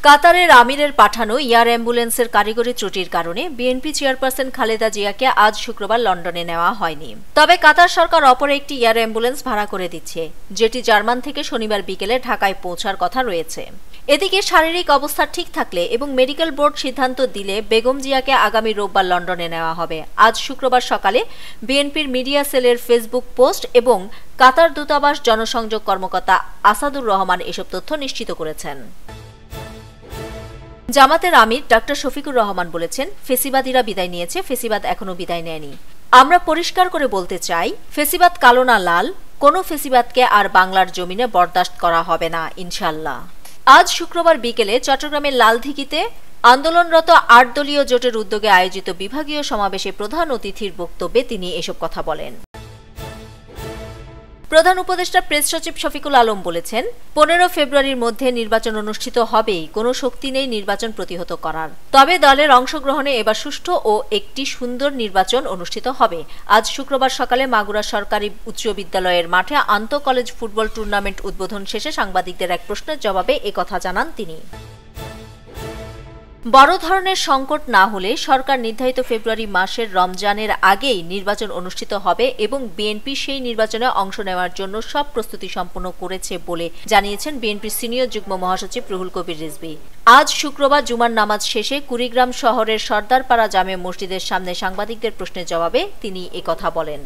কাতারের আমিরের পাঠানো এয়ার অ্যাম্বুলেন্সের কারিগরি ত্রুটির কারণে বিএনপি চেয়ারপারসন খালেদা জিয়াকে আজ শুক্রবার লন্ডনে নেওয়া হয়নি। তবে কাতার সরকার অপর একটি এয়ার অ্যাম্বুলেন্স ভাড়া করে দিচ্ছে, যেটি জার্মান থেকে শনিবার বিকেলে ঢাকায় পৌঁছার কথা রয়েছে। এদিকে শারীরিক অবস্থা ঠিক থাকলে এবং মেডিকেল বোর্ড সিদ্ধান্ত দিলে বেগম জিয়াকে আগামী রোববার লন্ডনে নেওয়া হবে। আজ শুক্রবার সকালে বিএনপির মিডিয়া সেলের ফেসবুক পোস্ট এবং কাতার দূতাবাস জনসংযোগ কর্মকর্তা আসাদুর রহমান এসব তথ্য নিশ্চিত করেছেন। জামাতের আমির ডক্টর শফিকুর রহমান বলেছেন, ফেসিবাদীরা বিদায় নিয়েছে, ফেসিবাদ এখনো বিদায় নেয়নি। আমরা পরিষ্কার করে বলতে চাই, ফেসিবাদ কালো না লাল, কোনো ফেসিবাদকে আর বাংলার জমিনে বরদাস্ত করা হবে না, ইনশাল্লাহ। আজ শুক্রবার বিকেলে চট্টগ্রামের লালদিঘিতে আন্দোলনরত ৮ দলীয় জোটের উদ্যোগে আয়োজিত বিভাগীয় সমাবেশে প্রধান অতিথির বক্তব্যে তিনি এসব কথা বলেন। প্রধান উপদেষ্টা প্রেস সচিব শফিকুল আলম বলেছেন, ১৫ ফেব্রুয়ারির মধ্যে নির্বাচন অনুষ্ঠিত হবেই, কোনো শক্তি নেই নির্বাচন প্রতিহত করার। তবে দলের অংশগ্রহণে এবার সুষ্ঠু ও একটি সুন্দর নির্বাচন অনুষ্ঠিত হবে। আজ শুক্রবার সকালে মাগুরা সরকারি উচ্চ বিদ্যালয়ের মাঠে আন্তঃ কলেজ ফুটবল টুর্নামেন্ট উদ্বোধন শেষে সাংবাদিকদের এক প্রশ্নের জবাবে একথা জানান তিনি। বড় ধরনের সংকট না হলে সরকার নির্ধারিত ফেব্রুয়ারি মাসের রমজানের আগেই নির্বাচন অনুষ্ঠিত হবে এবং বিএনপি সেই নির্বাচনে অংশ নেওয়ার জন্য সব প্রস্তুতি সম্পন্ন করেছে বলে জানিয়েছেন বিএনপির সিনিয়র যুগ্ম মহাসচিব রুহুল কবির রিজভী। আজ শুক্রবার জুমার নামাজ শেষে কুড়িগ্রাম শহরের সর্দারপাড়া জামে মসজিদের সামনে সাংবাদিকদের প্রশ্নের জবাবে তিনি একথা বলেন।